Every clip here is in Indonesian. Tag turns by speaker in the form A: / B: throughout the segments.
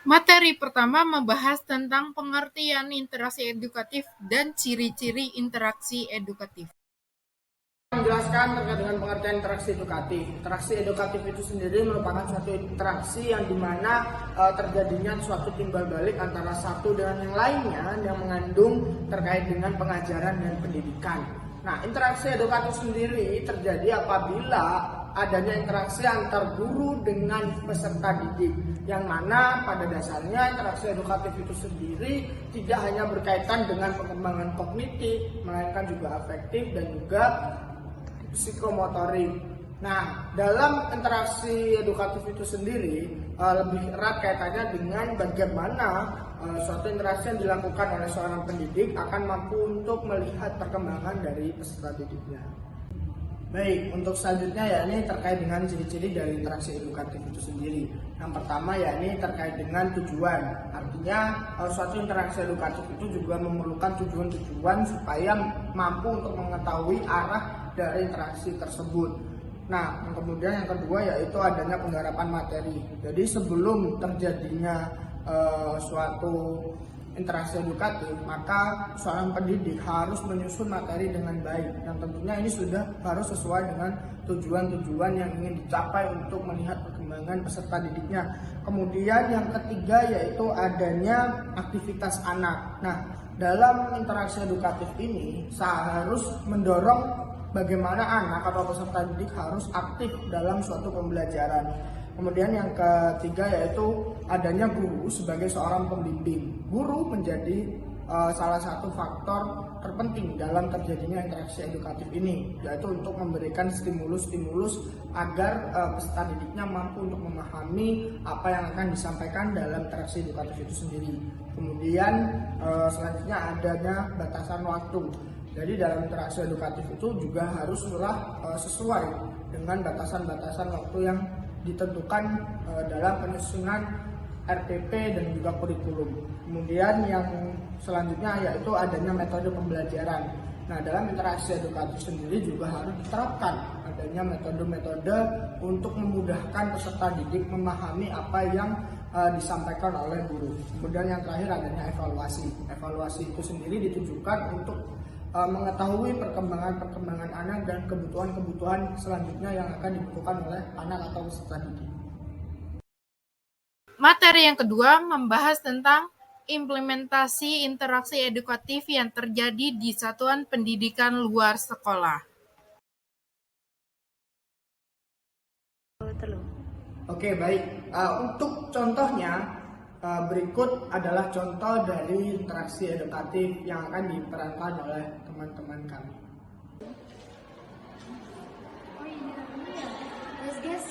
A: Materi pertama membahas tentang pengertian interaksi edukatif dan ciri-ciri interaksi edukatif.
B: Menjelaskan terkait dengan pengertian interaksi edukatif. Interaksi edukatif itu sendiri merupakan suatu interaksi yang dimana terjadinya suatu timbal balik antara satu dengan yang lainnya yang mengandung terkait dengan pengajaran dan pendidikan. Nah, interaksi edukatif sendiri terjadi apabila adanya interaksi antar guru dengan peserta didik, yang mana pada dasarnya interaksi edukatif itu sendiri tidak hanya berkaitan dengan pengembangan kognitif, melainkan juga afektif dan juga psikomotorik. Nah, dalam interaksi edukatif itu sendiri lebih erat kaitannya dengan bagaimana suatu interaksi yang dilakukan oleh seorang pendidik akan mampu untuk melihat perkembangan dari peserta didiknya. Baik, untuk selanjutnya yakni terkait dengan ciri-ciri dari interaksi edukatif itu sendiri. Yang pertama yakni terkait dengan tujuan. Artinya suatu interaksi edukatif itu juga memerlukan tujuan-tujuan supaya mampu untuk mengetahui arah dari interaksi tersebut. Nah, kemudian yang kedua yaitu adanya penggarapan materi. Jadi sebelum terjadinya suatu interaksi edukatif, maka seorang pendidik harus menyusun materi dengan baik. Yang tentunya ini sudah harus sesuai dengan tujuan-tujuan yang ingin dicapai untuk melihat perkembangan peserta didiknya. Kemudian yang ketiga yaitu adanya aktivitas anak. Nah, dalam interaksi edukatif ini harus mendorong bagaimana anak atau peserta didik harus aktif dalam suatu pembelajaran. Kemudian yang ketiga yaitu adanya guru sebagai seorang pembimbing. Guru menjadi salah satu faktor terpenting dalam terjadinya interaksi edukatif ini, yaitu untuk memberikan stimulus-stimulus agar peserta didiknya mampu untuk memahami apa yang akan disampaikan dalam interaksi edukatif itu sendiri. Kemudian selanjutnya adanya batasan waktu. Jadi dalam interaksi edukatif itu juga haruslah sesuai dengan batasan-batasan waktu yang ditentukan dalam penyusunan RPP dan juga kurikulum. Kemudian yang selanjutnya yaitu adanya metode pembelajaran. Nah, dalam interaksi edukatif sendiri juga harus diterapkan adanya metode-metode untuk memudahkan peserta didik memahami apa yang disampaikan oleh guru. Kemudian yang terakhir adanya evaluasi. Evaluasi itu sendiri ditujukan untuk mengetahui perkembangan anak dan kebutuhan selanjutnya yang akan dibutuhkan oleh anak atau peserta didik.
A: Materi yang kedua membahas tentang implementasi interaksi edukatif yang terjadi di satuan pendidikan luar sekolah.
B: Oke, baik. Untuk contohnya, berikut adalah contoh dari interaksi edukatif yang akan diperankan oleh teman-teman kami.
C: Oh iya, guys,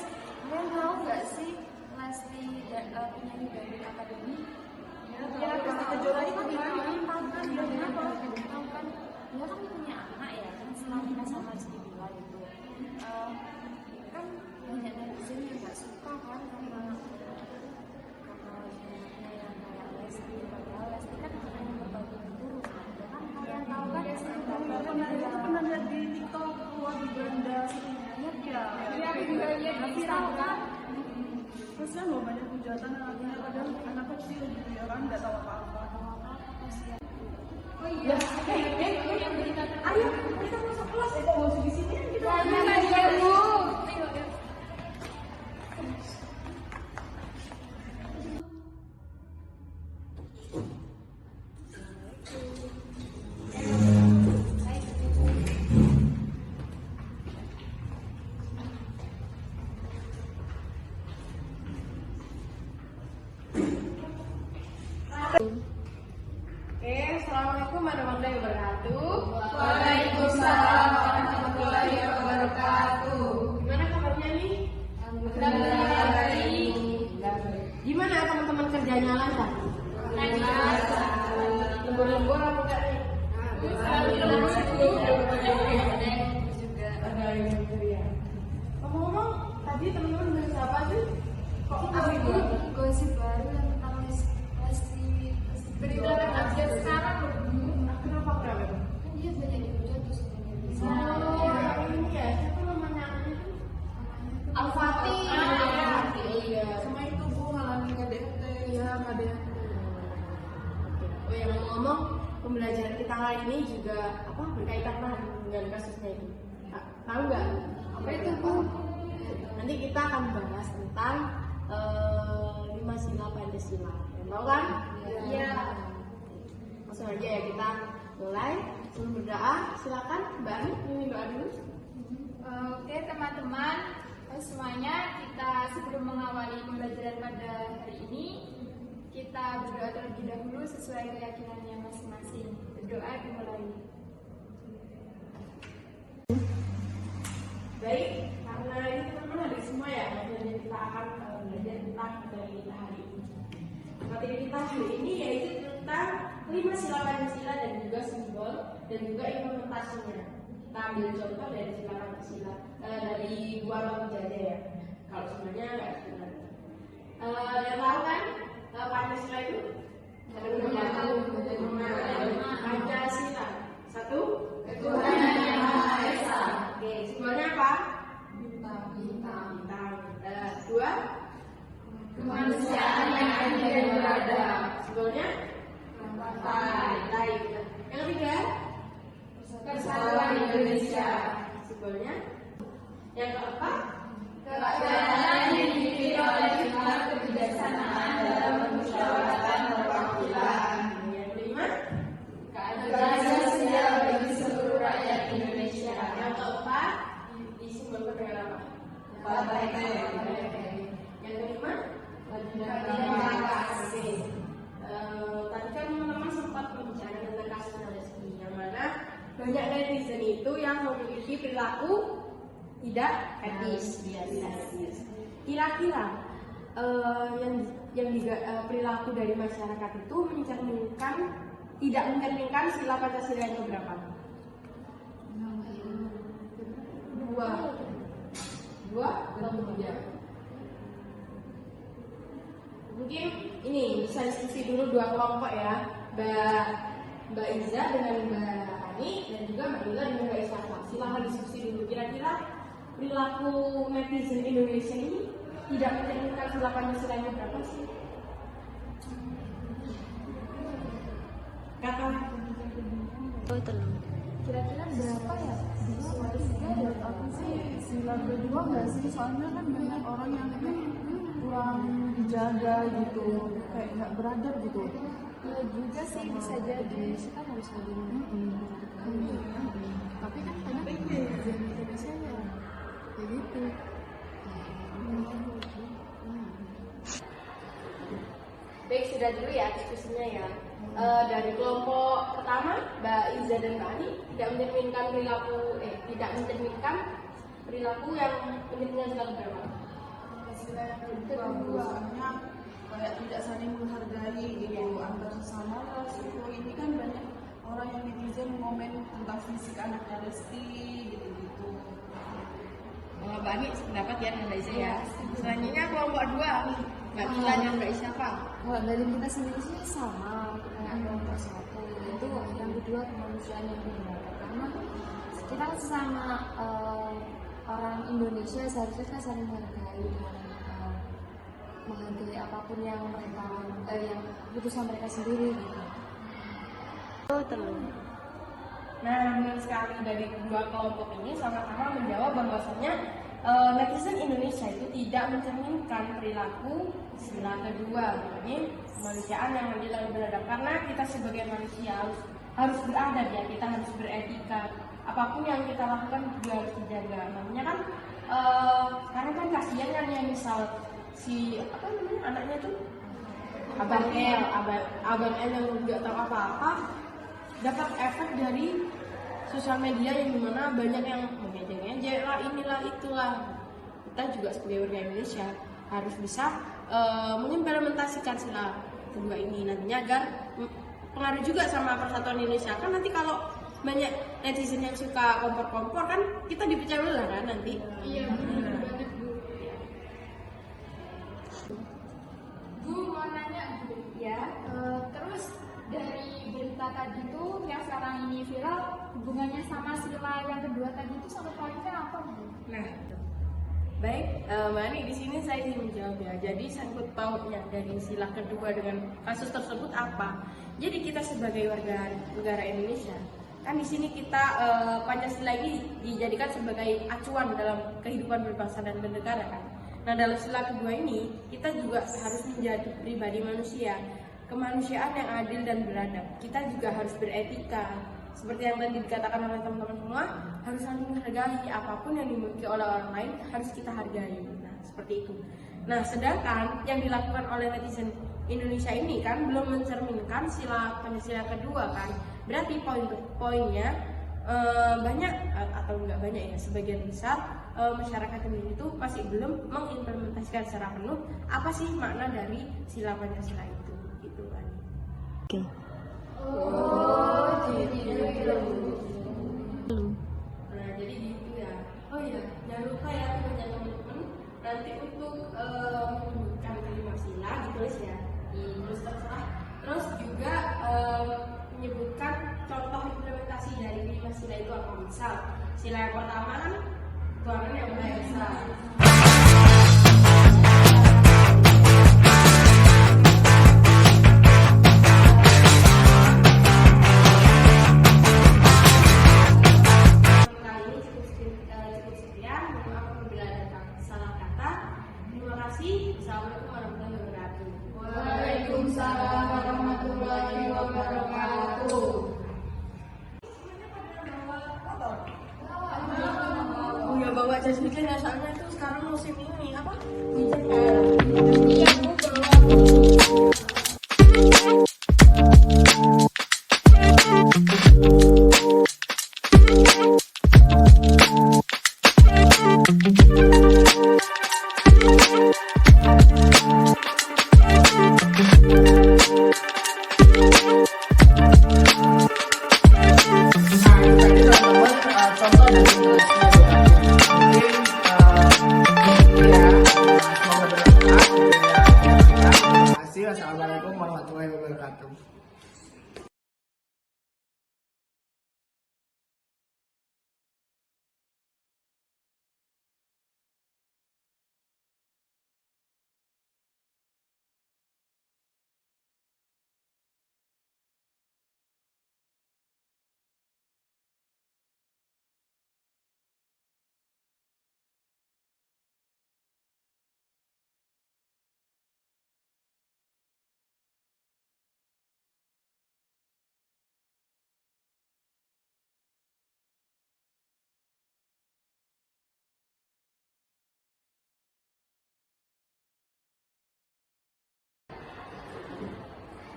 C: kalian tahu nggak sih Lesti penyanyi dari Akademi? Ya, Lesti Kejora itu gimana? Tahu kan, dia tahu kan, dia kan punya anak ya, kan selama sama Cidila itu. Kan banyak netizen yang nggak suka kan karena Lesti, padahal Lesti kan hanya berbagi guru kan. Kalian tahu kan Lesti pernah lihat di TikTok keluar di beranda lihat ya. Iya, aku juga lihat di Instagram. Terus kan banyak hujatan anaknya padahal anak kecil gitu ya kan nggak tahu apa-apa. Oh iya. Ayo kita masuk kelas. Kok masuk di sini kita. Iya, Bu.
D: Assalamualaikum warahmatullahi wabarakatuh. Waalaikumsalam ini juga berkaitan dengan kasusnya ini. Tahu nggak?
C: Apa itu, Bu?
D: Nanti kita akan bahas tentang 5 sila Pancasila. Tahu kan?
C: Iya.
D: Langsung aja ya kita mulai. Sebelum berdoa, silakan Mbak Ani ingin doa dulu.
C: Oke teman-teman, semuanya kita sebelum mengawali pembelajaran pada hari ini, kita berdoa terlebih dahulu sesuai keyakinannya masing-masing. Berdoa dimulai.
D: Baik, karena ini teman-teman ada semua ya, jadi kita akan belajar tentang materi kita hari ini. Materi kita hari ini yaitu tentang 5 sila Pancasila dan juga simbol dan juga implementasinya. Kita ambil contoh dari sila Pancasila dari Dua Jaya ya. Kalau sebenarnya nggak sebenarnya. Yang tahu kan Pancasila itu? Pancasila. Satu. Ketuhanan yang Maha Esa. Oke, simbolnya apa? Bintang. Dua.
C: Kemanusiaan yang adil dan beradab.
D: Simbolnya? Pantai. Yang ketiga?
C: Persatuan Indonesia.
D: Simbolnya? Yang keempat?
C: Keadaan yang dipimpin oleh hikmat kebijaksanaan dalam permusyawaratan perwakilan.
D: Yang kelima?
C: Keadilan sosial bagi seluruh rakyat Indonesia.
D: Yang keempat? Disimbolkan dengan apa?
C: Partai.
D: Yang kelima?
C: Keadilan kasih.
D: Tadi kan teman-teman sempat berbicara tentang kasus Reski, yang mana banyak netizen itu yang memiliki perilaku tidak etis. Kira-kira perilaku dari masyarakat itu tidak mencerminkan sila Pancasila yang keberapa? Dua atau tiga? Mungkin ini bisa diskusi dulu dua kelompok ya, Mbak Iza dengan Mbak Ani dan juga Mbak Ila dengan Mbak Isyafa. Silahkan diskusi dulu. Kira-kira perilaku netizen Indonesia ini tidak mencerminkan sila Pancasila yang berapa sih? Kakak.
E: Kira-kira berapa ya? Dua atau tiga ya? Aku sih sila kedua nggak sih? Soalnya kan banyak orang yang kurang dijaga gitu, kayak nggak beradab gitu.
C: Ya juga sih bisa jadi. Kita harus ada.
E: Tapi kan kadang di Indonesia ya kayak gitu.
D: Baik, sudah dulu ya diskusinya ya. Dari kelompok pertama, Mbak Iza dan Mbak Ani tidak mencerminkan perilaku yang mencerminkan sila berapa?
E: Sila yang kedua, soalnya kayak tidak saling menghargai gitu antar sesama ras itu. Ini kan banyak orang yang netizen ngomen tentang fisik anaknya Lesti gitu-gitu.
D: Mbak Ani sependapat ya dengan Mbak Iza ya. Selanjutnya kelompok dua, Mbak Ila dan Mbak Isyafa.
F: Kalau dari kita sendiri sih sama kayak kelompok satu, itu yang kedua kemanusiaan yang benar, karena kita kan sesama orang Indonesia seharusnya kita saling menghargai dan menghargai apapun yang mereka yang keputusan mereka sendiri gitu.
D: Nah, benar sekali dari kedua kelompok ini sama-sama menjawab bahwasanya netizen Indonesia itu tidak mencerminkan perilaku sila kedua, ini kemanusiaan yang adil dan beradab. Karena kita sebagai manusia harus beradab ya, kita harus beretika. Apapun yang kita lakukan juga harus dijaga. Namanya kan karena kan kasihan kan ya, misal si anaknya tuh Abang L yang nggak tahu apa-apa dapat efek dari sosial media yang dimana banyak yang mengejek-ngejek lah, inilah itulah. Kita juga sebagai warga Indonesia harus bisa mengimplementasikan sila kedua ini nantinya agar pengaruh juga sama persatuan Indonesia. Kan nanti kalau banyak netizen yang suka kompor-kompor kan kita dipecah belah kan nanti.
C: Iya benar banget Bu. Bu mau nanya Bu ya, terus dari berita tadi tuh yang sekarang ini viral hubungannya sama sila yang kedua tadi itu sama poinnya apa Bu?
D: Nah, Baik, Mbak Ani, di sini saya ingin menjawab ya. Jadi sangkut pautnya dari sila kedua dengan kasus tersebut apa? Jadi kita sebagai warga negara Indonesia, kan di sini kita Pancasila ini dijadikan sebagai acuan dalam kehidupan berbangsa dan bernegara kan. Nah, dalam sila kedua ini kita juga harus menjadi pribadi manusia, kemanusiaan yang adil dan beradab. Kita juga harus beretika. Seperti yang tadi dikatakan oleh teman-teman semua, harus saling menghargai, apapun yang dimiliki oleh orang lain harus kita hargai. Nah, seperti itu. Nah, sedangkan yang dilakukan oleh netizen Indonesia ini kan belum mencerminkan sila Pancasila kedua kan. Berarti poin-poinnya banyak atau enggak banyak ya, sebagian besar masyarakat Indonesia itu masih belum mengimplementasikan secara penuh apa sih makna dari sila Pancasila itu, gitu kan. Nah, jadi gitu ya. Oh iya, jangan lupa ya teman-teman, nanti untuk menyebutkan kelima sila ditulis ya, ditulis terserah. Terus juga menyebutkan contoh implementasi dari kelima sila itu apa. Misal, sila yang pertama kan Tuhan yang Maha Esa. Assalamualaikum warahmatullahi wabarakatuh.
E: Waalaikumsalam warahmatullahi wabarakatuh.
D: Oh ya, bawa jas hujan ya, soalnya itu sekarang musim ini apa? Hujan kan? Iya, Bu, belum.
B: Assalamualaikum warahmatullahi wabarakatuh.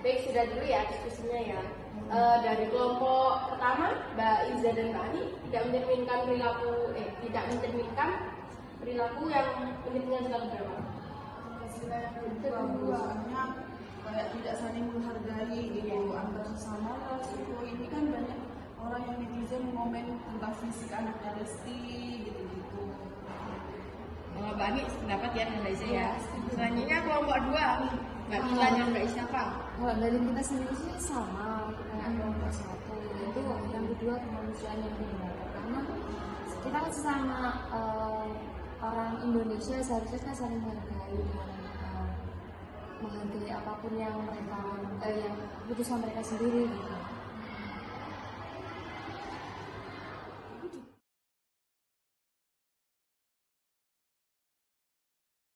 D: Baik, sudah dulu ya diskusinya ya. Dari kelompok pertama, Mbak Iza dan Mbak Ani tidak mencerminkan perilaku yang pentingnya sila berapa?
E: Sila yang kedua, soalnya kayak tidak saling menghargai gitu antar sesama ras. Ini kan banyak orang yang netizen ngomen tentang fisik anaknya Lesti gitu-gitu.
D: Mbak Ani pendapat ya Mbak Iza ya. Selanjutnya kelompok dua, Mbak Mila dan Mbak Isyafa.
F: Kalau dari kita sendiri sih sama kayak kelompok satu, itu yang kedua kemanusiaan yang benar, karena kita kan sesama orang Indonesia seharusnya kan saling menghargai dan menghargai apapun yang mereka yang keputusan mereka sendiri gitu.